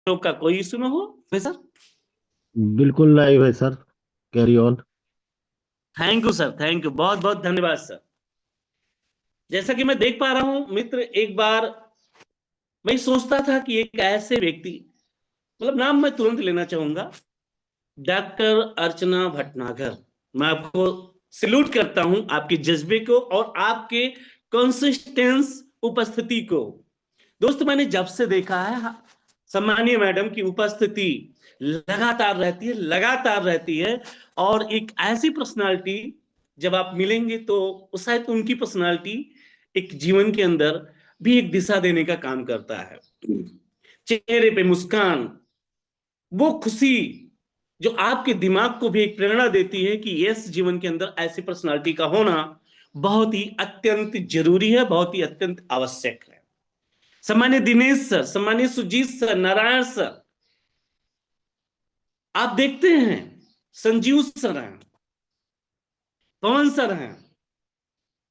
का कोई इशू ना हो सर। बिल्कुल लाइव है sir. Carry on. Thank you sir, thank you, बहुत बहुत धन्यवाद सर। जैसा कि मैं देख पा रहा हूं मित्र, एक बार मैं सोचता था कि एक ऐसे व्यक्ति, मतलब नाम मैं तुरंत लेना चाहूंगा, डॉक्टर अर्चना भटनागर। मैं आपको सैल्यूट करता हूं, आपके जज्बे को और आपके कंसिस्टेंस उपस्थिति को। दोस्त, मैंने जब से देखा है सम्मानीय मैडम की उपस्थिति लगातार रहती है, लगातार रहती है। और एक ऐसी पर्सनालिटी, जब आप मिलेंगे तो शायद उनकी पर्सनालिटी एक जीवन के अंदर भी एक दिशा देने का काम करता है। चेहरे पे मुस्कान, वो खुशी जो आपके दिमाग को भी एक प्रेरणा देती है कि यस, जीवन के अंदर ऐसी पर्सनालिटी का होना बहुत ही अत्यंत जरूरी है, बहुत ही अत्यंत आवश्यक है। सम्मानित दिनेश सर, सम्मानित सुजीत सर, नारायण सर, आप देखते हैं संजीव सर हैं, पवन सर हैं,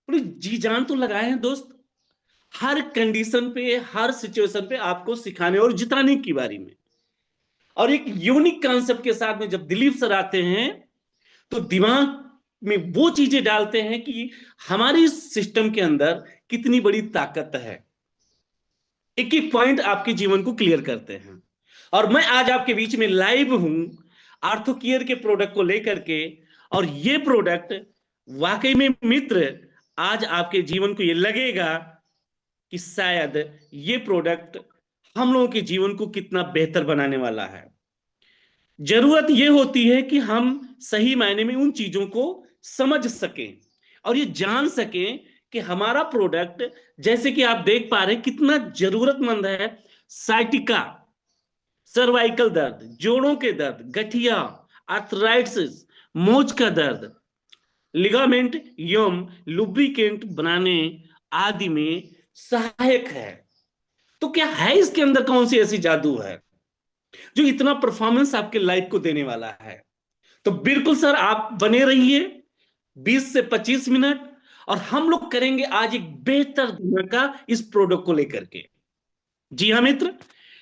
पूरी जी जान तो लगाए हैं दोस्त। हर कंडीशन पे, हर सिचुएशन पे आपको सिखाने और जिताने की बारी में। और एक यूनिक कॉन्सेप्ट के साथ में जब दिलीप सर आते हैं तो दिमाग में वो चीजें डालते हैं कि हमारी सिस्टम के अंदर कितनी बड़ी ताकत है। एक एक पॉइंट आपके जीवन को क्लियर करते हैं। और मैं आज आपके बीच में लाइव हूं आर्थो केयर के प्रोडक्ट को लेकर के। और ये प्रोडक्ट वाकई में मित्र, आज आपके जीवन को ये लगेगा कि शायद ये प्रोडक्ट हम लोगों के जीवन को कितना बेहतर बनाने वाला है। जरूरत यह होती है कि हम सही मायने में उन चीजों को समझ सकें और ये जान सकें कि हमारा प्रोडक्ट, जैसे कि आप देख पा रहे हैं, कितना जरूरतमंद है। साइटिका, सर्वाइकल दर्द, जोड़ों के दर्द, गठिया, आर्थराइटिस, मोच का दर्द, लिगामेंट यम लुब्रिकेंट बनाने आदि में सहायक है। तो क्या है इसके अंदर, कौन सी ऐसी जादू है जो इतना परफॉर्मेंस आपके लाइफ को देने वाला है? तो बिल्कुल सर, आप बने रहिए 20 से 25 मिनट, और हम लोग करेंगे आज एक बेहतर दुनिया का इस प्रोडक्ट को लेकर के। जी हाँ मित्र,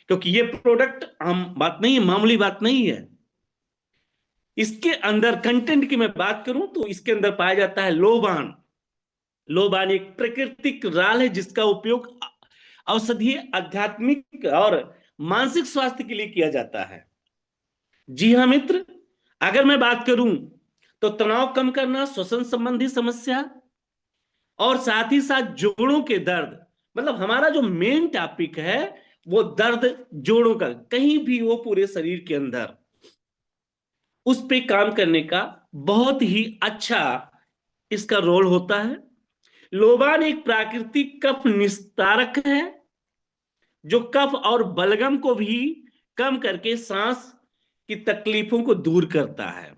क्योंकि ये प्रोडक्ट हम बात नहीं है, मामूली बात नहीं है। इसके अंदर कंटेंट की मैं बात करूं तो इसके अंदर पाया जाता है लोबान। लोबान एक प्राकृतिक राल है जिसका उपयोग औषधीय, आध्यात्मिक और मानसिक स्वास्थ्य के लिए किया जाता है। जी हाँ मित्र, अगर मैं बात करूं तो तनाव कम करना, श्वसन संबंधी समस्या, और साथ ही साथ जोड़ों के दर्द, मतलब हमारा जो मेन टॉपिक है वो दर्द जोड़ों का कहीं भी हो पूरे शरीर के अंदर, उस पे काम करने का बहुत ही अच्छा इसका रोल होता है। लोबान एक प्राकृतिक कफ निस्तारक है जो कफ और बलगम को भी कम करके सांस की तकलीफों को दूर करता है।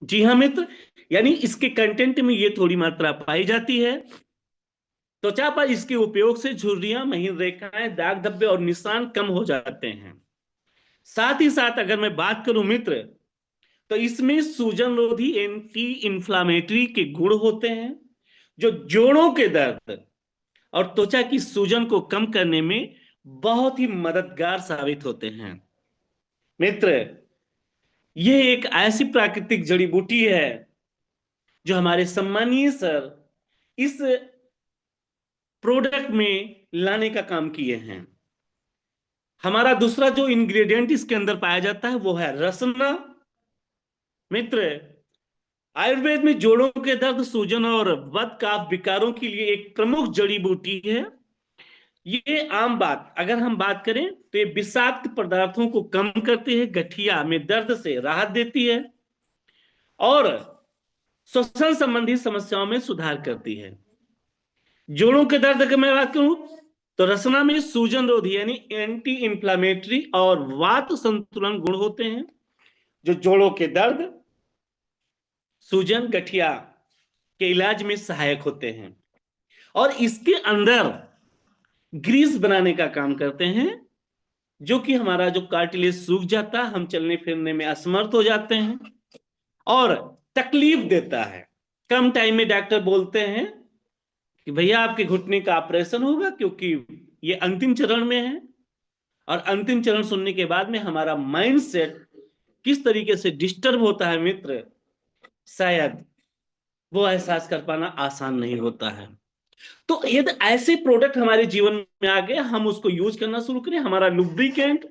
जी हाँ मित्र, यानी इसके कंटेंट में ये थोड़ी मात्रा पाई जाती है। त्वचा पर इसके उपयोग से झुर्रियां, महीन रेखाएं, दाग धब्बे और निशान कम हो जाते हैं। साथ ही साथ अगर मैं बात करूं मित्र, तो इसमें सूजन रोधी, एंटी इंफ्लामेटरी के गुण होते हैं जो जोड़ों के दर्द और त्वचा की सूजन को कम करने में बहुत ही मददगार साबित होते हैं। मित्र, यह एक ऐसी प्राकृतिक जड़ी बूटी है जो हमारे सम्मानीय सर इस प्रोडक्ट में लाने का काम किए हैं। हमारा दूसरा जो इंग्रेडिएंट इसके अंदर पाया जाता है वो है रसना। मित्र, आयुर्वेद में जोड़ों के दर्द, सूजन और बद कफ विकारों के लिए एक प्रमुख जड़ी बूटी है। ये आम बात अगर हम बात करें तो ये विषाक्त पदार्थों को कम करती है, गठिया में दर्द से राहत देती है और श्वसन संबंधी समस्याओं में सुधार करती है। जोड़ों के दर्द की मैं बात करूं तो रसना में सूजन रोधी यानी एंटी इंफ्लामेटरी और वात संतुलन गुण होते हैं जो जोड़ों के दर्द, सूजन, गठिया के इलाज में सहायक होते हैं। और इसके अंदर ग्रीस बनाने का काम करते हैं, जो कि हमारा जो कार्टिलेज सूख जाता है, हम चलने फिरने में असमर्थ हो जाते हैं और तकलीफ देता है। कम टाइम में डॉक्टर बोलते हैं कि भैया आपके घुटने का ऑपरेशन होगा क्योंकि ये अंतिम चरण में है। और अंतिम चरण सुनने के बाद में हमारा माइंड सेट किस तरीके से डिस्टर्ब होता है मित्र, शायद वो एहसास कर पाना आसान नहीं होता है। तो यदि ऐसे प्रोडक्ट हमारे जीवन में आ गए, हम उसको यूज करना शुरू करें, हमारा लुब्रिकेंट,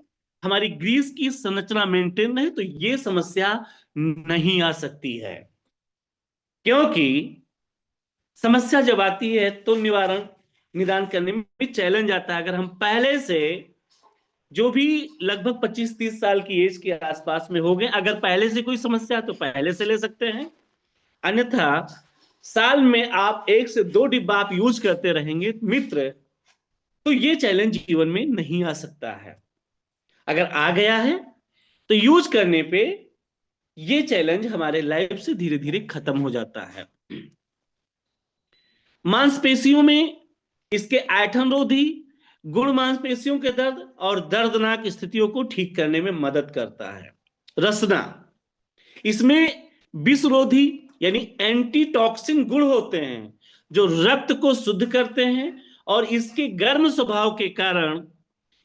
हमारी ग्रीस की संरचना मेंटेन रहे, तो ये समस्या नहीं आ सकती है। क्योंकि समस्या जब आती है तो निदान करने में चैलेंज आता है। अगर हम पहले से, जो भी लगभग 25-30 साल की एज के आसपास में हो गए, अगर पहले से कोई समस्या है तो पहले से ले सकते हैं, अन्यथा साल में आप 1 से 2 डिब्बा आप यूज करते रहेंगे मित्र, तो ये चैलेंज जीवन में नहीं आ सकता है। अगर आ गया है तो यूज करने पे ये चैलेंज हमारे लाइफ से धीरे धीरे खत्म हो जाता है। मांसपेशियों में इसके ऐंठनरोधी गुण मांसपेशियों के दर्द और दर्दनाक स्थितियों को ठीक करने में मदद करता है। रसना, इसमें विषरोधी यानी एंटीटॉक्सिन गुण होते हैं जो रक्त को शुद्ध करते हैं, और इसके गर्म स्वभाव के कारण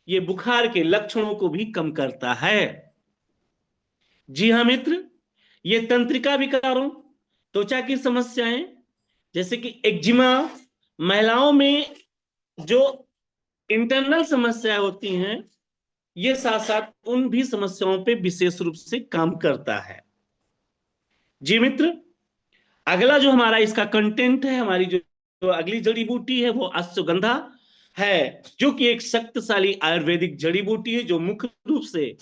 ये बुखार के लक्षणों को भी कम करता है। जी हाँ मित्र, ये तंत्रिका विकारों, त्वचा की समस्याएं जैसे कि एक्जिमा, महिलाओं में जो इंटरनल समस्याएं होती हैं, ये साथ साथ उन भी समस्याओं पे विशेष रूप से काम करता है। जी मित्र, अगला जो हमारा इसका कंटेंट है, हमारी जो अगली जड़ी बूटी है वो अश्वगंधा है, जो कि एक शक्तिशाली आयुर्वेदिक जड़ी बूटी है जो मुख्य रूप से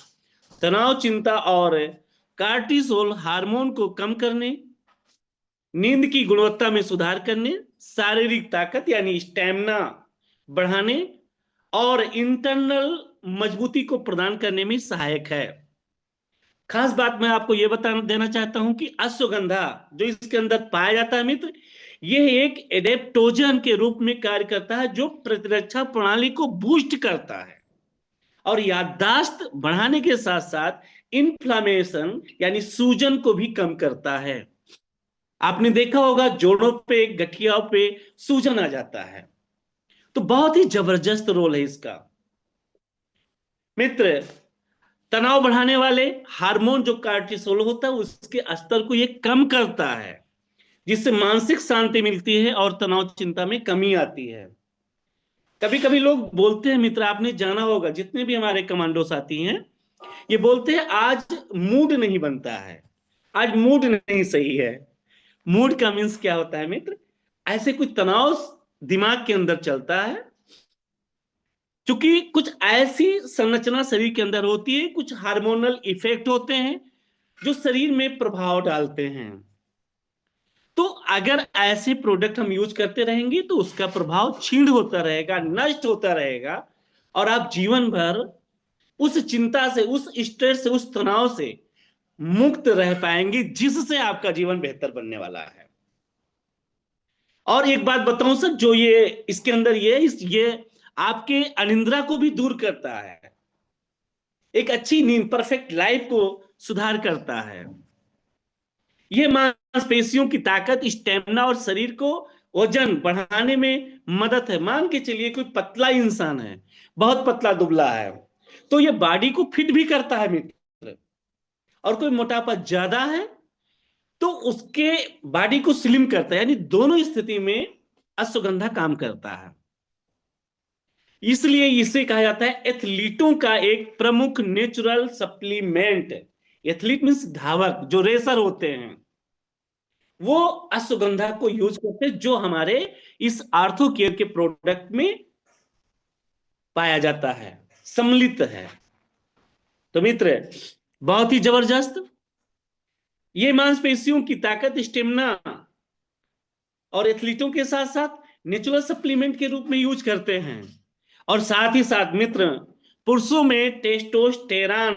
तनाव, चिंता और कार्टिसोल हार्मोन को कम करने, नींद की गुणवत्ता में सुधार करने, शारीरिक ताकत यानी स्टैमिना बढ़ाने और इंटरनल मजबूती को प्रदान करने में सहायक है। खास बात मैं आपको यह बता देना चाहता हूं कि अश्वगंधा जो इसके अंदर पाया जाता है मित्र, यह एक एडेप्टोजन के रूप में कार्य करता है जो प्रतिरक्षा प्रणाली को बूस्ट करता है और याददाश्त बढ़ाने के साथ साथ इन्फ्लामेशन यानी सूजन को भी कम करता है। आपने देखा होगा जोड़ों पे, गठियाओं पे सूजन आ जाता है, तो बहुत ही जबरदस्त रोल है इसका। मित्र, तनाव बढ़ाने वाले हार्मोन जो कार्टिसोल होता है उसके स्तर को ये कम करता है, जिससे मानसिक शांति मिलती है और तनाव चिंता में कमी आती है। कभी कभी लोग बोलते हैं मित्र, आपने जाना होगा, जितने भी हमारे कमांडो साथी हैं ये बोलते हैं आज मूड नहीं बनता है, आज मूड नहीं सही है। मूड का मीन्स क्या होता है मित्र? ऐसे कुछ तनाव दिमाग के अंदर चलता है, क्योंकि कुछ ऐसी संरचना शरीर के अंदर होती है, कुछ हार्मोनल इफेक्ट होते हैं जो शरीर में प्रभाव डालते हैं। तो अगर ऐसे प्रोडक्ट हम यूज करते रहेंगे तो उसका प्रभाव क्षीण होता रहेगा, नष्ट होता रहेगा, और आप जीवन भर उस चिंता से, उस स्ट्रेस से, उस तनाव से मुक्त रह पाएंगे, जिससे आपका जीवन बेहतर बनने वाला है। और एक बात बताऊं सर, जो ये इसके अंदर ये आपके अनिद्रा को भी दूर करता है, एक अच्छी नींद, परफेक्ट लाइफ को सुधार करता है। ये मांसपेशियों की ताकत, स्टेमिना और शरीर को वजन बढ़ाने में मदद है। मान के चलिए कोई पतला इंसान है, बहुत पतला दुबला है, तो ये बॉडी को फिट भी करता है मित्र। और कोई मोटापा ज्यादा है तो उसके बॉडी को स्लिम करता है, यानी दोनों स्थिति में अश्वगंधा काम करता है। इसलिए इसे कहा जाता है एथलीटों का एक प्रमुख नेचुरल सप्लीमेंट। एथलीट मींस धावक, जो रेसर होते हैं वो अश्वगंधा को यूज करते हैं, जो हमारे इस आर्थो केयर के प्रोडक्ट में पाया जाता है, सम्मिलित है। तो मित्र, बहुत ही जबरदस्त ये मांसपेशियों की ताकत, स्टेमिना और एथलीटों के साथ साथ नेचुरल सप्लीमेंट के रूप में यूज करते हैं। और साथ ही साथ मित्र, पुरुषों में टेस्टोस्टेरॉन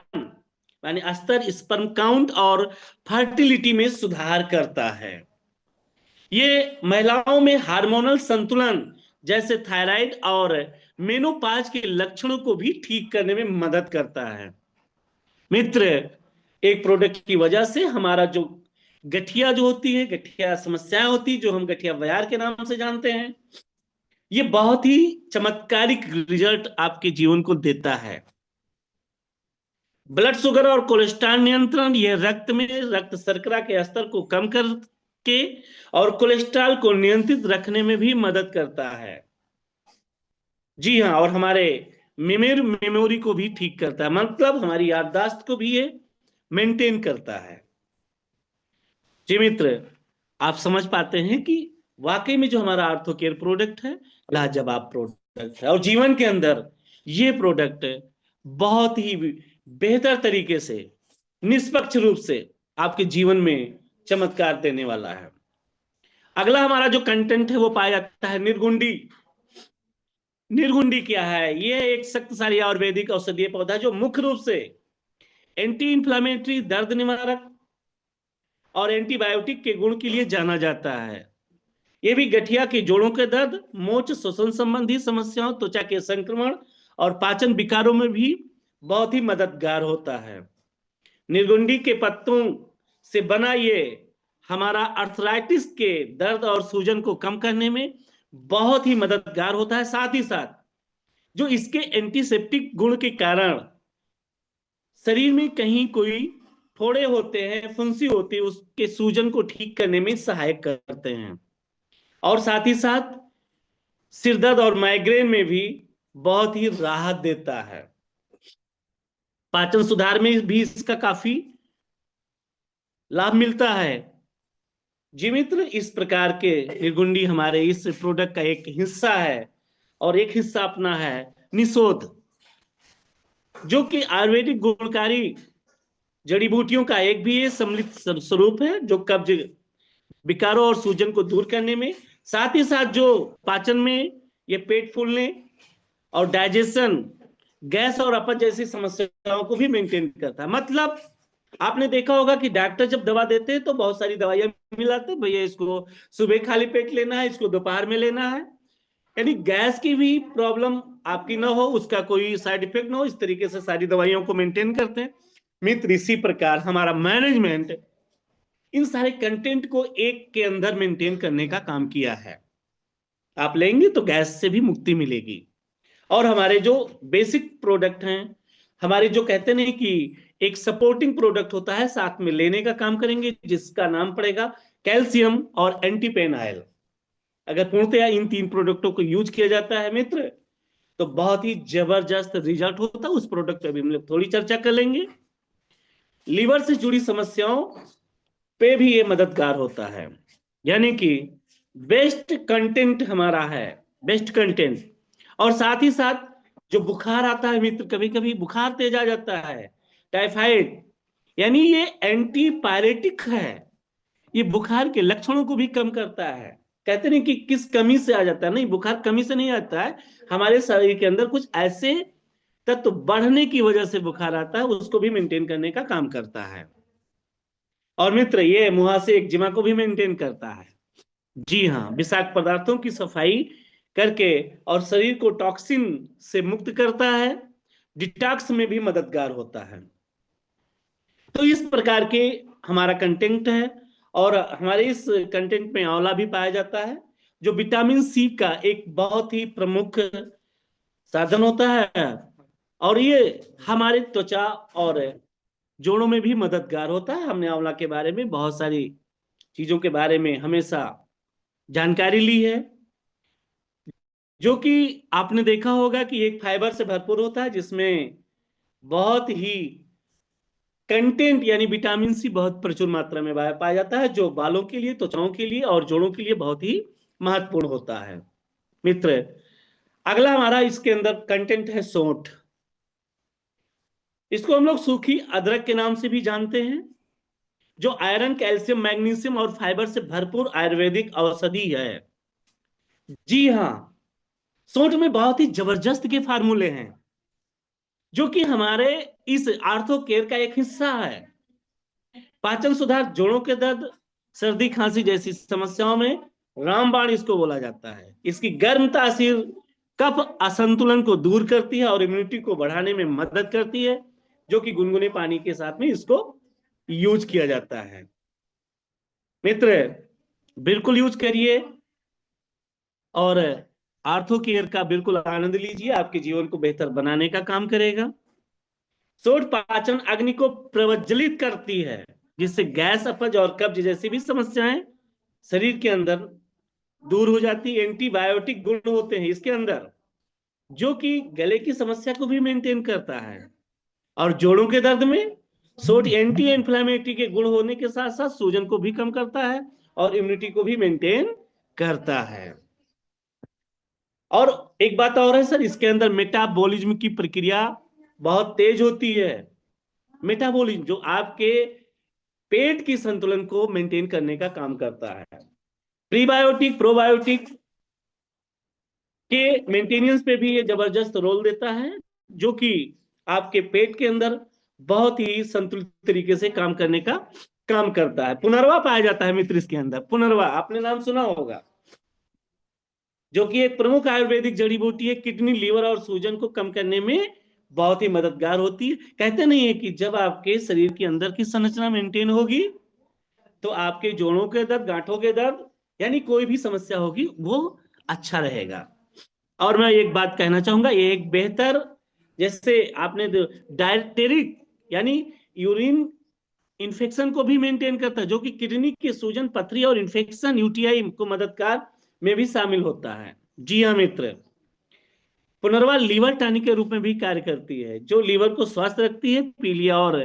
यानी स्तर, स्पर्म काउंट और फर्टिलिटी में सुधार करता है। ये महिलाओं में हार्मोनल संतुलन जैसे थायराइड और मेनोपाज के लक्षणों को भी ठीक करने में मदद करता है। मित्र, एक प्रोडक्ट की वजह से हमारा जो गठिया जो होती है, गठिया समस्याएं होती है, जो हम गठिया वयार के नाम से जानते हैं, ये बहुत ही चमत्कारिक रिजल्ट आपके जीवन को देता है। ब्लड शुगर और कोलेस्ट्रॉल नियंत्रण, यह रक्त में रक्त शर्करा के स्तर को कम करके और कोलेस्ट्रॉल को नियंत्रित रखने में भी मदद करता है। जी हाँ, और हमारे मेमोरी को भी ठीक करता है, मतलब हमारी याददाश्त को भी ये मेंटेन करता है। जी मित्र, आप समझ पाते हैं कि वाकई में जो हमारा आर्थो केयर प्रोडक्ट है लाजवाब प्रोडक्ट है, और जीवन के अंदर ये प्रोडक्ट बहुत ही बेहतर तरीके से, निष्पक्ष रूप से आपके जीवन में चमत्कार देने वाला है। अगला हमारा जो कंटेंट है वो पाया जाता है निर्गुंडी। निर्गुंडी क्या है? ये एक शक्तिशाली आयुर्वेदिक औषधीय पौधा जो मुख्य रूप से एंटी इंफ्लेमेटरी, दर्द निवारक और एंटीबायोटिक के गुण के लिए जाना जाता है। ये भी गठिया के जोड़ों के दर्द, मोच, श्वसन संबंधी समस्याओं, त्वचा के संक्रमण और पाचन विकारों में भी बहुत ही मददगार होता है। निर्गुंडी के पत्तों से बना ये हमारा अर्थराइटिस के दर्द और सूजन को कम करने में बहुत ही मददगार होता है। साथ ही साथ जो इसके एंटीसेप्टिक गुण के कारण शरीर में कहीं कोई फोड़े होते हैं, फुंसी होती है, उसके सूजन को ठीक करने में सहायक करते हैं। और साथ ही साथ सिरदर्द और माइग्रेन में भी बहुत ही राहत देता है। पाचन सुधार में भी इसका काफी लाभ मिलता है। जी मित्र, इस प्रकार के निर्गुंडी हमारे इस प्रोडक्ट का एक हिस्सा है, और एक हिस्सा अपना है निशोध, जो कि आयुर्वेदिक गुणकारी जड़ी बूटियों का एक भी सम्मिलित स्वरूप है, जो कब्ज, विकारों और सूजन को दूर करने में, साथ ही साथ जो पाचन में ये पेट फूलने और डाइजेशन, गैस और अपच जैसी समस्याओं को भी मेंटेन करता है। मतलब आपने देखा होगा कि डॉक्टर जब दवा देते हैं तो बहुत सारी दवाइयां मिलाते हैं, भैया इसको सुबह खाली पेट लेना है, इसको दोपहर में लेना है, यानी गैस की भी प्रॉब्लम आपकी ना हो, उसका कोई साइड इफेक्ट ना हो, इस तरीके से सारी दवाइयों को मेंटेन करते हैं। मित्र, इसी प्रकार हमारा मैनेजमेंट इन सारे कंटेंट को एक के अंदर मेंटेन करने का काम किया है। आप लेंगे तो गैस से भी मुक्ति मिलेगी। और हमारे जो बेसिक प्रोडक्ट हैं, हमारे जो कहते नहीं कि एक सपोर्टिंग प्रोडक्ट होता है, साथ में लेने का काम करेंगे, जिसका नाम पड़ेगा कैल्शियम और एंटीपेन ऑयल। अगर पूर्णतया इन तीन प्रोडक्टों को यूज किया जाता है मित्र, तो बहुत ही जबरदस्त रिजल्ट होता है। उस प्रोडक्ट पे भी हम लोग थोड़ी चर्चा कर लेंगे। लीवर से जुड़ी समस्याओं पे भी ये मददगार होता है, यानी कि बेस्ट कंटेंट हमारा है, बेस्ट कंटेंट। और साथ ही साथ जो बुखार आता है मित्र, कभी कभी बुखार तेज आ जाता है, टाइफाइड, यानी ये एंटीपायरेटिक है, ये बुखार के लक्षणों को भी कम करता है। कहते नहीं कि किस कमी से आ जाता है, नहीं, बुखार कमी से नहीं आता है, हमारे शरीर के अंदर कुछ ऐसे तत्व बढ़ने की वजह से बुखार आता है, उसको भी मेंटेन करने का काम करता है। और मित्र, ये मुहासे एक्जिमा को भी मेंटेन करता है। जी हाँ, विषाक्त पदार्थों की सफाई करके और शरीर को टॉक्सिन से मुक्त करता है, डिटॉक्स में भी मददगार होता है। तो इस प्रकार के हमारा कंटेंट है, और हमारे इस कंटेंट में आंवला भी पाया जाता है, जो विटामिन सी का एक बहुत ही प्रमुख साधन होता है, और ये हमारे त्वचा और जोड़ों में भी मददगार होता है। हमने आंवला के बारे में बहुत सारी चीजों के बारे में हमेशा जानकारी ली है, जो कि आपने देखा होगा कि एक फाइबर से भरपूर होता है, जिसमें बहुत ही कंटेंट यानी विटामिन सी बहुत प्रचुर मात्रा में पाया जाता है, जो बालों के लिए, त्वचाओं के लिए और जोड़ों के लिए बहुत ही महत्वपूर्ण होता है। मित्र, अगला हमारा इसके अंदर कंटेंट है सौंठ। इसको हम लोग सूखी अदरक के नाम से भी जानते हैं, जो आयरन, कैल्शियम, मैग्नीशियम और फाइबर से भरपूर आयुर्वेदिक औषधि है। जी हाँ, सौंठ में बहुत ही जबरदस्त के फार्मूले हैं, जो कि हमारे इस आर्थो केयर का एक हिस्सा है। पाचन सुधार, जोड़ों के दर्द, सर्दी खांसी जैसी समस्याओं में रामबाण इसको बोला जाता है। इसकी गर्म तासीर कफ असंतुलन को दूर करती है और इम्यूनिटी को बढ़ाने में मदद करती है, जो कि गुनगुने पानी के साथ में इसको यूज किया जाता है। मित्र, बिल्कुल यूज करिए और आर्थो केयर का बिल्कुल आनंद लीजिए, आपके जीवन को बेहतर बनाने का काम करेगा। सोड पाचन अग्नि को प्रज्वलित करती है, जिससे गैस, अपच और कब्ज जैसी भी समस्याएं शरीर के अंदर दूर हो जाती है। एंटीबायोटिक गुण होते हैं इसके अंदर, जो कि गले की समस्या को भी मेंटेन करता है। और जोड़ों के दर्द में सोड एंटी इंफ्लेमेटरी के गुण होने के साथ साथ सूजन को भी कम करता है और इम्यूनिटी को भी मेंटेन करता है। और एक बात और है सर, इसके अंदर मेटाबॉलिज्म की प्रक्रिया बहुत तेज होती है। मेटाबॉलिज्म जो आपके पेट की संतुलन को मेंटेन करने का काम करता है। प्रीबायोटिक प्रोबायोटिक के मेंटेनेंस पे भी ये जबरदस्त रोल देता है, जो कि आपके पेट के अंदर बहुत ही संतुलित तरीके से काम करने का काम करता है। पुनर्वा पाया जाता है मित्र इसके अंदर। पुनर्वा आपने नाम सुना होगा, जो कि एक प्रमुख आयुर्वेदिक जड़ी बूटी है। किडनी, लीवर और सूजन को कम करने में बहुत ही मददगार होती है। कहते नहीं है कि जब आपके शरीर के अंदर की संरचना मेंटेन होगी तो आपके जोड़ों के दर्द, गांठों के दर्द, यानी कोई भी समस्या होगी वो अच्छा रहेगा। और मैं एक बात कहना चाहूंगा, ये एक बेहतर, जैसे आपने डायटेरिक यानी यूरिन इन्फेक्शन को भी मेंटेन करता है, जो कि किडनी के सूजन, पथरी और इन्फेक्शन, यूटीआई को मददगार में भी शामिल होता है। जी हाँ मित्र, पुनर्वा लीवर टॉनिक के रूप में भी कार्य करती है, जो लीवर को स्वस्थ रखती है। पीलिया और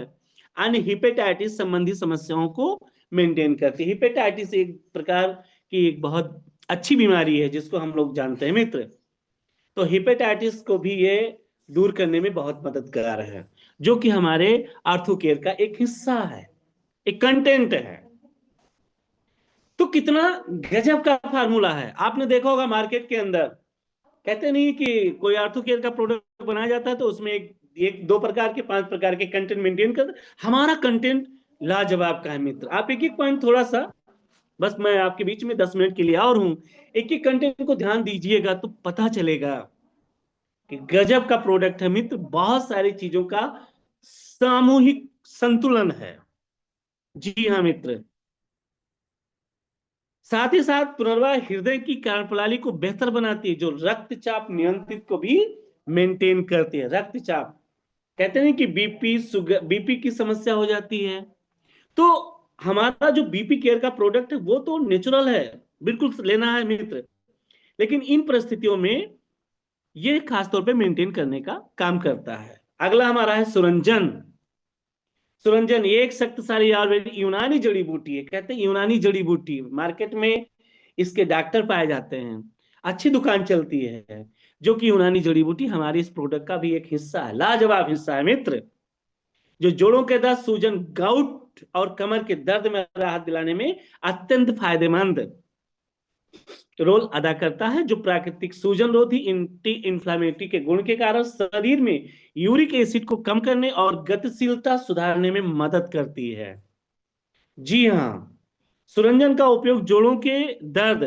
अन्य हिपेटाइटिस संबंधी समस्याओं को मेंटेन करती है। हिपेटाइटिस एक प्रकार की एक बहुत अच्छी बीमारी है जिसको हम लोग जानते हैं मित्र। तो हिपेटाइटिस को भी ये दूर करने में बहुत मददगार है, जो कि हमारे आर्थोकेयर का एक हिस्सा है, एक कंटेंट है। तो कितना गजब का फार्मूला है। आपने देखा होगा मार्केट के अंदर, कहते नहीं कि कोई आर्थोकेयर का प्रोडक्ट बनाया जाता है तो उसमें एक दो प्रकार के, 5 प्रकार के कंटेंट मेंटेन कर। हमारा कंटेंट लाजवाब का है मित्र। आप एक एक पॉइंट थोड़ा सा, बस मैं आपके बीच में 10 मिनट के लिए और हूं, एक एक कंटेंट को ध्यान दीजिएगा तो पता चलेगा कि गजब का प्रोडक्ट है मित्र। बहुत सारी चीजों का सामूहिक संतुलन है। जी हाँ मित्र, साथ ही साथ पुनर्वा हृदय की कार्यप्रणाली को बेहतर बनाती है, जो रक्तचाप नियंत्रित को भी मेंटेन करती है। रक्तचाप, कहते हैं कि बीपी, शुगर, बीपी की समस्या हो जाती है, तो हमारा जो बीपी केयर का प्रोडक्ट है वो तो नेचुरल है, बिल्कुल लेना है मित्र। लेकिन इन परिस्थितियों में ये खासतौर पे मेंटेन करने का काम करता है। अगला हमारा है सुरंजन। सुरंजन एक शक्तिशाली आयुर्वेदिक यूनानी जड़ी बूटी है। कहते हैं यूनानी जड़ी बूटी, मार्केट में इसके डॉक्टर पाए जाते हैं, अच्छी दुकान चलती है, जो कि यूनानी जड़ी बूटी हमारे इस प्रोडक्ट का भी एक हिस्सा है, लाजवाब हिस्सा है मित्र, जो जोड़ों के दर्द, सूजन, गाउट और कमर के दर्द में राहत दिलाने में अत्यंत फायदेमंद रोल अदा करता है। जो प्राकृतिक सूजन रोधी एंटी इंफ्लेमेटरी के गुण के कारण शरीर में यूरिक एसिड को कम करने और गतिशीलता सुधारने में मदद करती है। जी हाँ, सुरंजन का उपयोग जोड़ों के दर्द,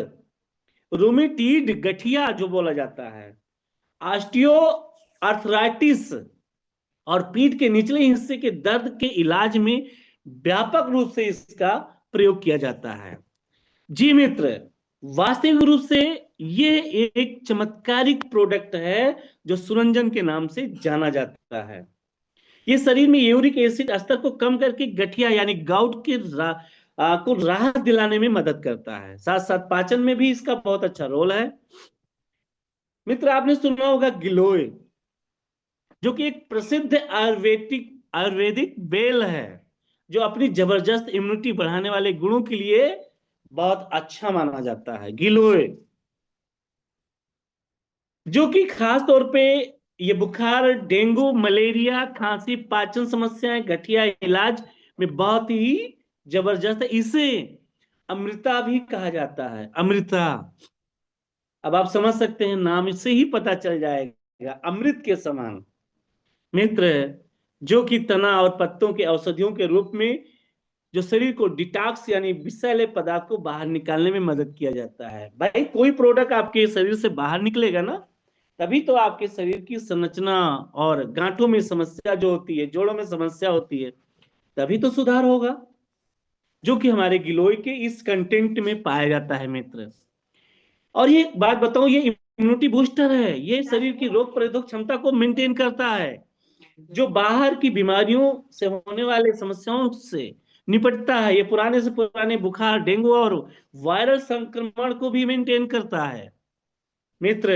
रूमेटिड गठिया जो बोला जाता है, ऑस्टियो आर्थराइटिस और पीठ के निचले हिस्से के दर्द के इलाज में व्यापक रूप से इसका प्रयोग किया जाता है। जी मित्र, वास्तविक रूप से ये एक चमत्कारिक प्रोडक्ट है जो सुरंजन के नाम से जाना जाता है। ये शरीर में यूरिक एसिड स्तर को कम करके गठिया यानी गाउट के को राहत दिलाने में मदद करता है। साथ साथ पाचन में भी इसका बहुत अच्छा रोल है मित्र। आपने सुना होगा गिलोय, जो कि एक प्रसिद्ध आयुर्वेदिक बेल है, जो अपनी जबरदस्त इम्यूनिटी बढ़ाने वाले गुणों के लिए बहुत अच्छा माना जाता है। गिलोय, जो कि खास तौर पे ये बुखार, डेंगू, मलेरिया, खांसी, पाचन समस्याएं, गठिया इलाज में बहुत ही जबरदस्त है। इसे अमृता भी कहा जाता है, अमृता। अब आप समझ सकते हैं, नाम इससे ही पता चल जाएगा, अमृत के समान मित्र, जो कि तना और पत्तों के औषधियों के रूप में जो शरीर को डिटॉक्स यानी विषैले पदार्थ को बाहर निकालने में मदद किया जाता है। भाई कोई प्रोडक्ट आपके शरीर से बाहर निकलेगा ना, तभी तो आपके शरीर की संरचना और गांठों में समस्या जो होती है, जोड़ों में समस्या होती है, तभी तो सुधार होगा, जो कि हमारे गिलोय के इस कंटेंट में पाया जाता है मित्र। और ये बात बताऊं, ये इम्यूनिटी बूस्टर है, ये शरीर की रोग प्रतिरोधक क्षमता को मेंटेन करता है, जो बाहर की बीमारियों से होने वाले समस्याओं से निपटता है। ये पुराने से पुराने बुखार, डेंगू और वायरल संक्रमण को भी मेंटेन करता है। मित्र,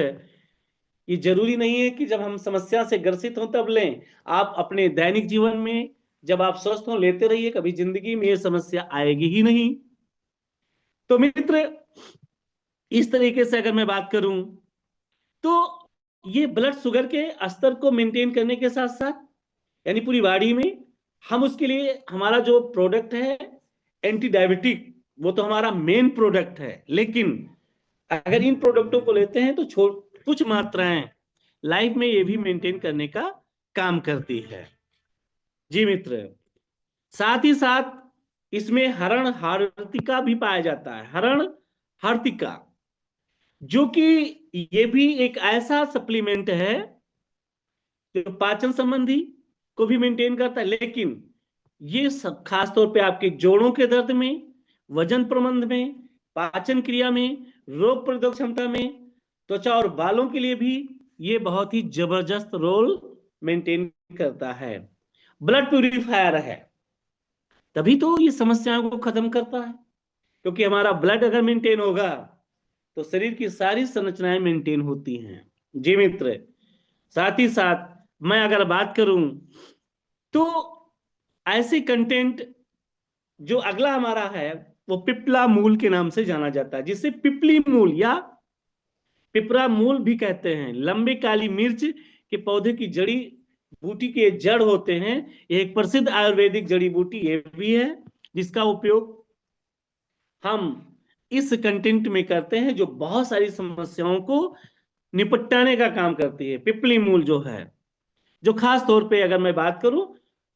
ये जरूरी नहीं है कि जब हम समस्या से ग्रसित हों तब लें। आप अपने दैनिक जीवन में जब आप स्वस्थ हो लेते रहिए, कभी जिंदगी में ये समस्या आएगी ही नहीं। तो मित्र, इस तरीके से अगर मैं बात करूं तो ये ब्लड शुगर के स्तर को मेंटेन करने के साथ साथ, यानी पूरी बॉडी में, हम उसके लिए हमारा जो प्रोडक्ट है एंटी डायबिटिक, वो तो हमारा मेन प्रोडक्ट है। लेकिन अगर इन प्रोडक्टों को लेते हैं तो कुछ मात्राएं लाइफ में ये भी मेंटेन करने का काम करती है। जी मित्र, साथ ही साथ इसमें हरण हार्तिका भी पाया जाता है। हरण हार्तिका, जो कि ये भी एक ऐसा सप्लीमेंट है जो पाचन संबंधी को भी मेंटेन करता है। लेकिन ये सब खास तौर पे आपके जोड़ों के दर्द में, वजन प्रबंधन में, पाचन क्रिया में, रोग प्रतिरोधक क्षमता में, त्वचा और बालों के लिए भी ये बहुत ही जबरदस्त रोल मेंटेन करता है। ब्लड प्यूरिफायर है, तभी तो ये समस्याओं को खत्म करता है। क्योंकि हमारा ब्लड अगर मेंटेन होगा तो शरीर की सारी संरचनाएं मेंटेन होती हैं। जी मित्र, साथ ही साथ मैं अगर बात करूं तो ऐसे कंटेंट जो अगला हमारा है वो पिपला मूल के नाम से जाना जाता है, जिसे पिपली मूल या पिपरा मूल भी कहते हैं। लंबे काली मिर्च के पौधे की जड़ी बूटी के जड़ होते हैं। ये एक प्रसिद्ध आयुर्वेदिक जड़ी बूटी ये भी है, जिसका उपयोग हम इस कंटेंट में करते हैं, जो बहुत सारी समस्याओं को निपटाने का काम करती है। पिपली मूल जो है, जो खास तौर पे अगर मैं बात करूं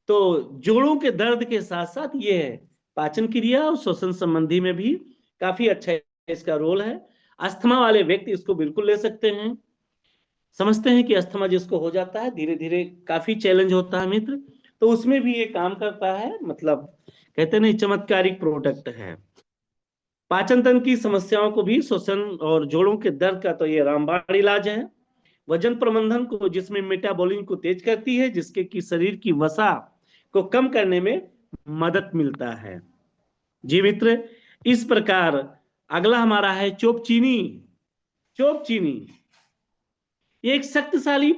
तो जोड़ों के दर्द के साथ साथ ये है पाचन क्रिया और श्वसन संबंधी में भी काफी अच्छा इसका रोल है। अस्थमा वाले व्यक्ति इसको बिल्कुल ले सकते हैं। समझते हैं कि अस्थमा जिसको हो जाता है धीरे धीरे काफी चैलेंज होता है मित्र, तो उसमें भी ये काम करता है। मतलब कहते नहीं, चमत्कारिक प्रोडक्ट है। पाचन तंत्र की समस्याओं को भी, श्वसन और जोड़ों के दर्द का तो ये रामबाण इलाज है। वजन प्रबंधन को, जिसमें मेटाबॉलिज्म को तेज करती है, जिसके कि शरीर की वसा को कम करने में मदद मिलता है। जी मित्र, इस प्रकार अगला हमारा है चोप चीनी। चोप चीनी ये एक शक्तिशाली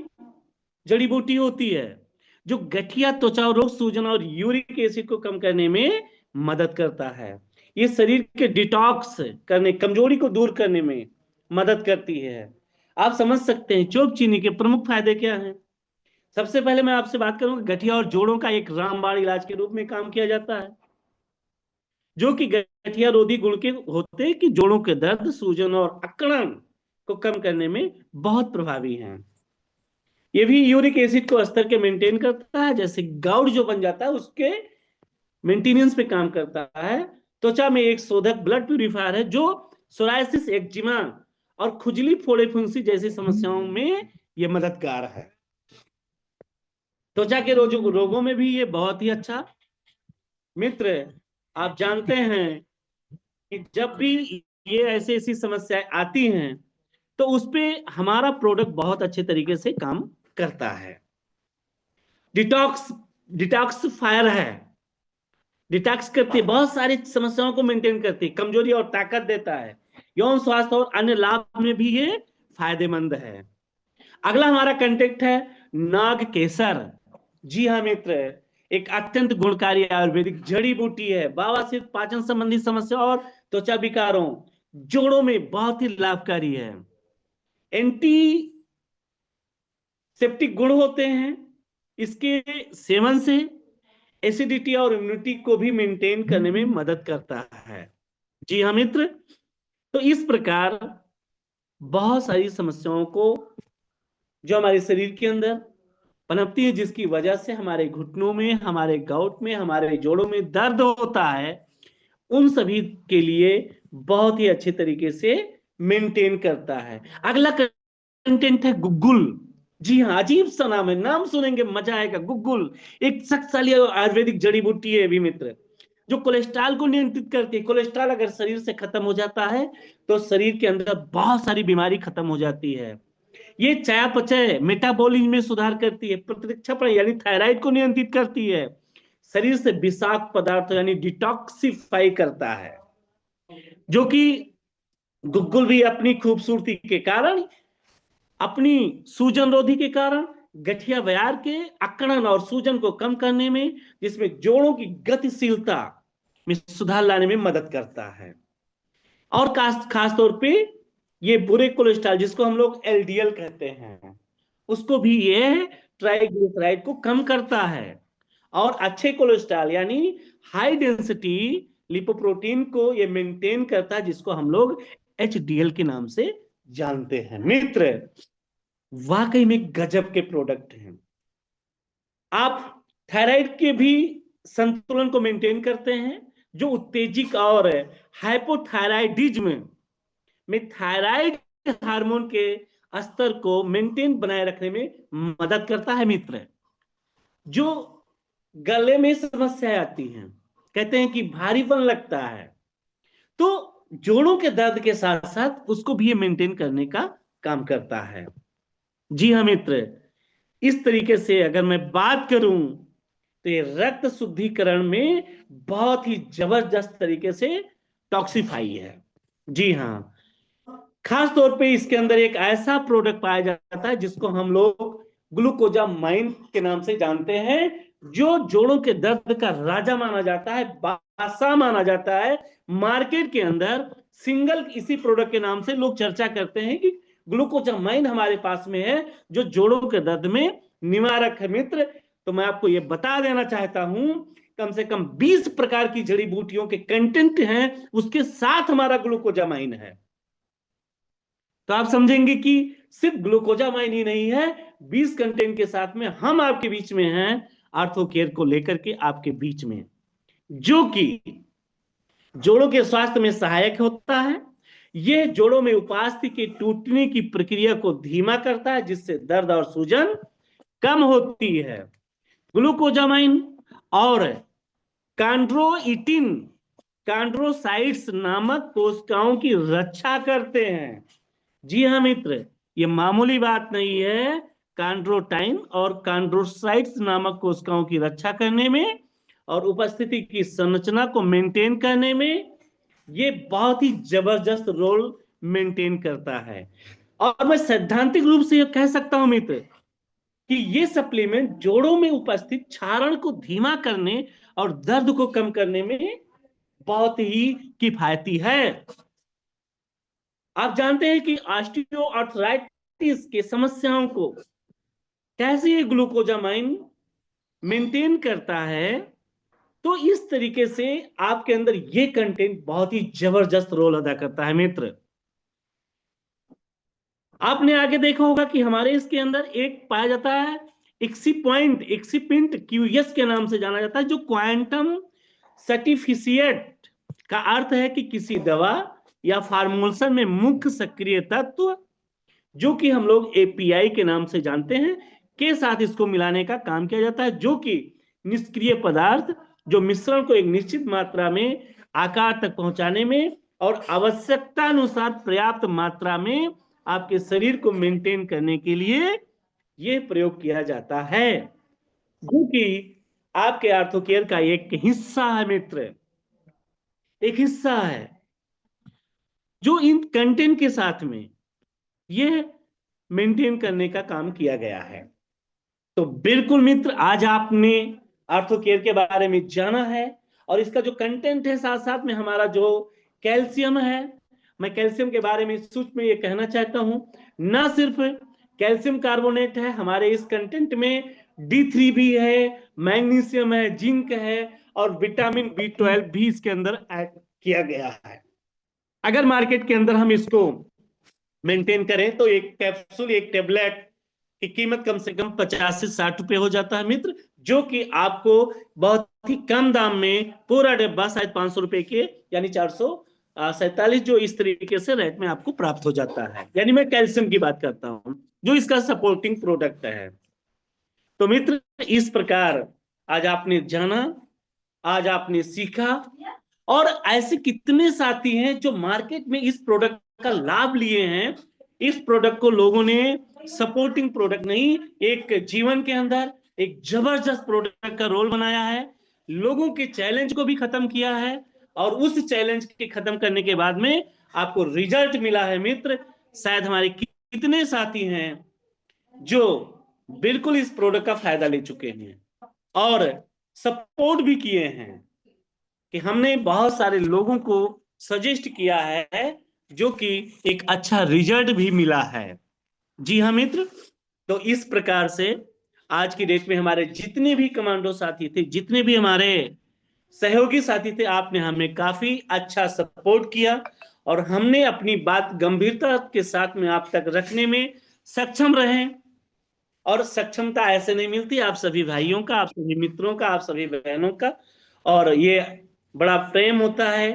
जड़ी बूटी होती है जो गठिया, त्वचा रोग, सूजन और यूरिक एसिड को कम करने में मदद करता है। ये शरीर के डिटॉक्स करने, कमजोरी को दूर करने में मदद करती है। आप समझ सकते हैं चोप चीनी के प्रमुख फायदे क्या हैं। सबसे पहले मैं आपसे बात करूंगा, गठिया और जोड़ों का एक रामबाण इलाज के रूप में काम किया जाता है, जो कि गठिया रोधी गुण के होते हैं कि जोड़ों के दर्द, सूजन और अकड़न को कम करने में बहुत प्रभावी हैं। ये भी यूरिक एसिड को स्तर के मेंटेन करता है, जैसे गाउट जो बन जाता है उसके मेंटेनेंस पे काम करता है। त्वचा में एक शोधक, ब्लड प्यूरिफायर है, जो सोरायसिस, एक्जिमा और खुजली, फोड़े फुंसी जैसी समस्याओं में ये मददगार है। त्वचा के रोगों में भी ये बहुत ही अच्छा। मित्र, आप जानते हैं कि जब भी ये ऐसी ऐसी समस्याएं आती हैं तो उस पे हमारा प्रोडक्ट बहुत अच्छे तरीके से काम करता है। डिटॉक्स फायर है, डिटॉक्स करती है, बहुत सारी समस्याओं को मेंटेन करती है, कमजोरी और ताकत देता है। यौन स्वास्थ्य और अन्य लाभ में भी ये फायदेमंद है। अगला हमारा कंटेंट है नाग केसर। जी हाँ मित्र, एक अत्यंत गुणकारी आयुर्वेदिक जड़ी बूटी है। बवासीर, पाचन संबंधी समस्या और त्वचा विकारों, जोड़ों में बहुत ही लाभकारी है। एंटी सेप्टिक गुण होते हैं इसके सेवन से। एसिडिटी और इम्यूनिटी को भी मेंटेन करने में मदद करता है। जी हाँ मित्र, तो इस प्रकार बहुत सारी समस्याओं को जो हमारे शरीर के अंदर पनपती है, जिसकी वजह से हमारे घुटनों में, हमारे गाउट में, हमारे जोड़ों में दर्द होता है, उन सभी के लिए बहुत ही अच्छे तरीके से मेंटेन करता है। अगला कंटेंट है गुग्गुल। जी हाँ, अजीब सा नाम है, नाम सुनेंगे मजा आएगा। गुग्गुल एक शक्तिशाली आयुर्वेदिक जड़ी बूटी है भी मित्र, जो कोलेस्ट्रॉल को नियंत्रित करती है। कोलेस्ट्रॉल अगर शरीर से खत्म हो जाता है तो शरीर के अंदर बहुत सारी बीमारी खत्म हो जाती है। ये चयापचय मेटाबॉलिज्म में सुधार करती है, प्रतिरक्षा प्रणाली यानी थायराइड को नियंत्रित करती है, शरीर से विषाक्त पदार्थ यानी डिटॉक्सिफाई करता है, जो कि गुग्गुल भी अपनी खूबसूरती के कारण, अपनी सूजन रोधी के कारण, गठिया व्यार के अकड़न और सूजन को कम करने में, जिसमें जोड़ों की गतिशीलता में सुधार लाने में मदद करता है। और खास तौर पे ये बुरे कोलेस्ट्रॉल जिसको हम लोग एलडीएल कहते हैं, उसको भी ये ट्राइग्लिसराइड को कम करता है, और अच्छे कोलेस्ट्रॉल यानी हाई डेंसिटी लिपोप्रोटीन को ये मेंटेन करता है, जिसको हम लोग एचडीएल के नाम से जानते हैं। मित्र, वाकई में गजब के प्रोडक्ट हैं। आप थायराइड के भी संतुलन को मेंटेन करते हैं, जो उत्तेजित और हाइपोथायराइडिज्म में थायराइड हार्मोन के स्तर को मेंटेन बनाए रखने में मदद करता है। मित्र, जो गले में समस्याएं आती हैं, कहते हैं कि भारीपन लगता है, तो जोड़ों के दर्द के साथ साथ उसको भी ये मेंटेन करने का काम करता है। जी हाँ मित्र, इस तरीके से अगर मैं बात करूं तो ये रक्त शुद्धिकरण में बहुत ही जबरदस्त तरीके से टॉक्सिफाई है। जी हाँ, खास तौर पे इसके अंदर एक ऐसा प्रोडक्ट पाया जाता है जिसको हम लोग ग्लूकोजामाइन के नाम से जानते हैं, जो जोड़ों के दर्द का राजा माना जाता है, बादशाह माना जाता है। मार्केट के अंदर सिंगल इसी प्रोडक्ट के नाम से लोग चर्चा करते हैं कि ग्लूकोजामाइन हमारे पास में है, जो जोड़ों के दर्द में निवारक है। मित्र, तो मैं आपको यह बता देना चाहता हूं, कम से कम 20 प्रकार की जड़ी बूटियों के कंटेंट हैं, उसके साथ हमारा ग्लूकोजामाइन है। तो आप समझेंगे कि सिर्फ ग्लूकोजामाइन ही नहीं है, 20 कंटेंट के साथ में हम आपके बीच में हैं, आर्थोकेयर को लेकर के आपके बीच में, जो कि जोड़ों के स्वास्थ्य में सहायक होता है। यह जोड़ों में उपास्थि के टूटने की प्रक्रिया को धीमा करता है, जिससे दर्द और सूजन कम होती है। ग्लूकोजामाइन और कॉन्ड्रोइटिन कॉन्ड्रोसाइट्स नामक कोशिकाओं की रक्षा करते हैं। जी हाँ मित्र, ये मामूली बात नहीं है। कॉन्ड्रोटाइन और कॉन्ड्रोसाइट्स नामक कोशिकाओं की रक्षा करने में और उपस्थिति की संरचना को मेंटेन करने में ये बहुत ही जबरदस्त रोल मेंटेन करता है। और मैं सैद्धांतिक रूप से यह कह सकता हूं मित्र कि ये सप्लीमेंट जोड़ों में उपस्थित क्षारण को धीमा करने और दर्द को कम करने में बहुत ही किफायती है। आप जानते हैं कि ऑस्टियोआर्थराइटिस के समस्याओं को कैसे ये ग्लूकोजामाइन मेंटेन करता है, तो इस तरीके से आपके अंदर ये कंटेंट बहुत ही जबरदस्त रोल अदा करता है। मित्र, आपने आगे देखा होगा कि हमारे इसके अंदर एक पाया जाता है एक्सिपिंट क्यूएस के नाम से जाना जाता है, जो क्वांटम सर्टिफिकेट का अर्थ है कि किसी दवा या फार्मूलेशन में मुख्य सक्रिय तत्व, जो कि हम लोग एपीआई के नाम से जानते हैं, के साथ इसको मिलाने का काम किया जाता है, जो कि निष्क्रिय पदार्थ जो मिश्रण को एक निश्चित मात्रा में आकार तक पहुंचाने में और आवश्यकता अनुसार पर्याप्त मात्रा में आपके शरीर को मेंटेन करने के लिए यह प्रयोग किया जाता है, जो कि आपके आर्थोकेयर का एक हिस्सा है। मित्र, एक हिस्सा है जो इन कंटेंट के साथ में यह मेंटेन करने का काम किया गया है। तो बिल्कुल मित्र, आज आपने आर्थोकेयर के बारे में जाना है, और इसका जो कंटेंट है, साथ साथ में हमारा जो कैल्शियम है, मैं कैल्शियम के बारे में सूक्ष्म में ये कहना चाहता हूं, ना सिर्फ कैल्शियम कार्बोनेट है हमारे इस कंटेंट में, D3 भी है, मैग्नीशियम है, जिंक है, और विटामिन B12 भी इसके अंदर ऐड किया गया है। अगर मार्केट के अंदर हम इसको मेंटेन करें तो एक कैप्सूल, एक टेबलेट की कीमत कम से कम 50 से 60 रुपए हो जाता है मित्र, जो कि आपको बहुत ही कम दाम में पूरा डिब्बा शायद 500 रुपए के यानी 447 जो इस तरीके से रेट में आपको प्राप्त हो जाता है। यानी मैं कैल्शियम की बात करता हूं, जो इसका सपोर्टिंग प्रोडक्ट है। तो मित्र, इस प्रकार आज आपने जाना, आज आपने सीखा, और ऐसे कितने साथी हैं जो मार्केट में इस प्रोडक्ट का लाभ लिए हैं, इस प्रोडक्ट को लोगों ने सपोर्टिंग प्रोडक्ट नहीं, एक जीवन के अंदर एक जबरदस्त प्रोडक्ट का रोल बनाया है, लोगों के चैलेंज को भी खत्म किया है, और उस चैलेंज के खत्म करने के बाद में आपको रिजल्ट मिला है। मित्र, शायद हमारे कितने साथी हैं जो बिल्कुल इस प्रोडक्ट का फायदा ले चुके हैं और सपोर्ट भी किए हैं, कि हमने बहुत सारे लोगों को सजेस्ट किया है, जो कि एक अच्छा रिजल्ट भी मिला है। जी हाँ मित्र, तो इस प्रकार से आज की डेट में हमारे जितने भी कमांडो साथी थे, जितने भी हमारे सहयोगी साथी थे, आपने हमें काफी अच्छा सपोर्ट किया और हमने अपनी बात गंभीरता के साथ में आप तक रखने में सक्षम रहे। और सक्षमता ऐसे नहीं मिलती, आप सभी भाइयों का, आप सभी मित्रों का, आप सभी बहनों का, और ये बड़ा प्रेम होता है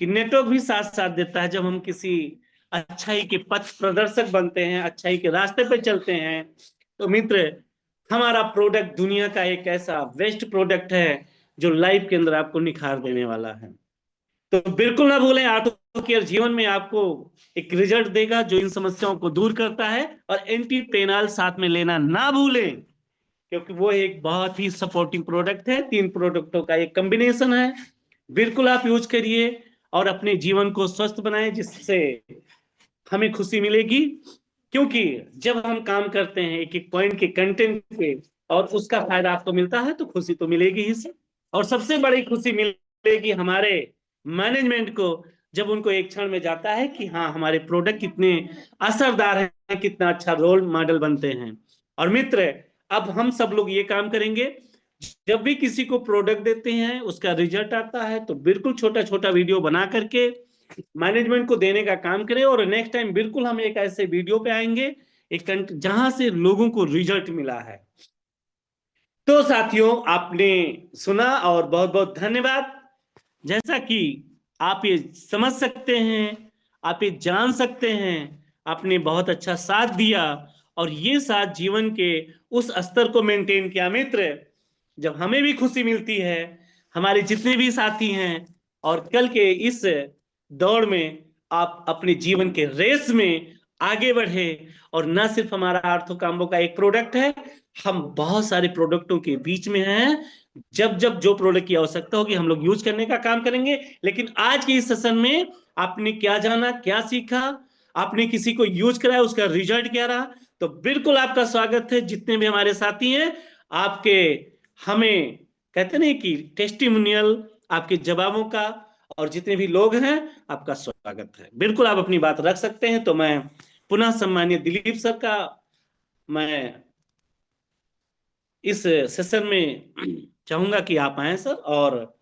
कि नेटवर्क भी साथ साथ देता है। जब हम किसी अच्छाई के पथ प्रदर्शक बनते हैं, अच्छाई के रास्ते पे चलते हैं, तो मित्र, हमारा प्रोडक्ट दुनिया का एक ऐसा बेस्ट प्रोडक्ट है जो लाइफ के अंदर आपको निखार देने वाला है। तो बिल्कुल ना भूलें, ऑटो केयर जीवन में आपको एक रिजल्ट देगा जो इन समस्याओं को दूर करता है। और एंटी पेनाल साथ में लेना ना भूलें, क्योंकि वो एक बहुत ही सपोर्टिंग प्रोडक्ट है, 3 प्रोडक्टों का एक कॉम्बिनेशन है। बिल्कुल आप यूज करिए और अपने जीवन को स्वस्थ बनाएं, जिससे हमें खुशी मिलेगी। क्योंकि जब हम काम करते हैं एक एक पॉइंट के कंटेंट पे और उसका फायदा आपको मिलता है, तो खुशी तो मिलेगी ही से। और सबसे बड़ी खुशी मिलेगी हमारे मैनेजमेंट को, जब उनको एक क्षण में जाता है कि हाँ, हमारे प्रोडक्ट कितने असरदार हैं, कितना अच्छा रोल मॉडल बनते हैं। और मित्र, अब हम सब लोग ये काम करेंगे, जब भी किसी को प्रोडक्ट देते हैं, उसका रिजल्ट आता है, तो बिल्कुल छोटा छोटा वीडियो बना करके मैनेजमेंट को देने का काम करें। और नेक्स्ट टाइम बिल्कुल हम एक ऐसे वीडियो पे आएंगे एक जहां से लोगों को रिजल्ट मिला है। तो साथियों, आपने सुना और बहुत बहुत धन्यवाद। जैसा कि आप ये समझ सकते हैं, आप ये जान सकते हैं, आपने बहुत अच्छा साथ दिया और ये साथ जीवन के उस स्तर को मेंटेन किया। मित्र, जब हमें भी खुशी मिलती है, हमारे जितने भी साथी हैं, और कल के इस दौड़ में आप अपने जीवन के रेस में आगे बढ़े, और न सिर्फ हमारा आर्थो काम्बो का एक प्रोडक्ट है, हम बहुत सारे प्रोडक्टों के बीच में हैं। जब जब जो प्रोडक्ट की आवश्यकता होगी, हम लोग यूज करने का काम करेंगे। लेकिन आज के इस सेशन में आपने क्या जाना, क्या सीखा, आपने किसी को यूज कराया, उसका रिजल्ट क्या रहा, तो बिल्कुल आपका स्वागत है। जितने भी हमारे साथी हैं, आपके हमें कहते नहीं कि टेस्टिमोनियल, आपके जवाबों का, और जितने भी लोग हैं, आपका स्वागत है। बिल्कुल आप अपनी बात रख सकते हैं। तो मैं पुनः सम्मानित दिलीप सर का मैं इस सेशन में चाहूंगा कि आप आए सर, और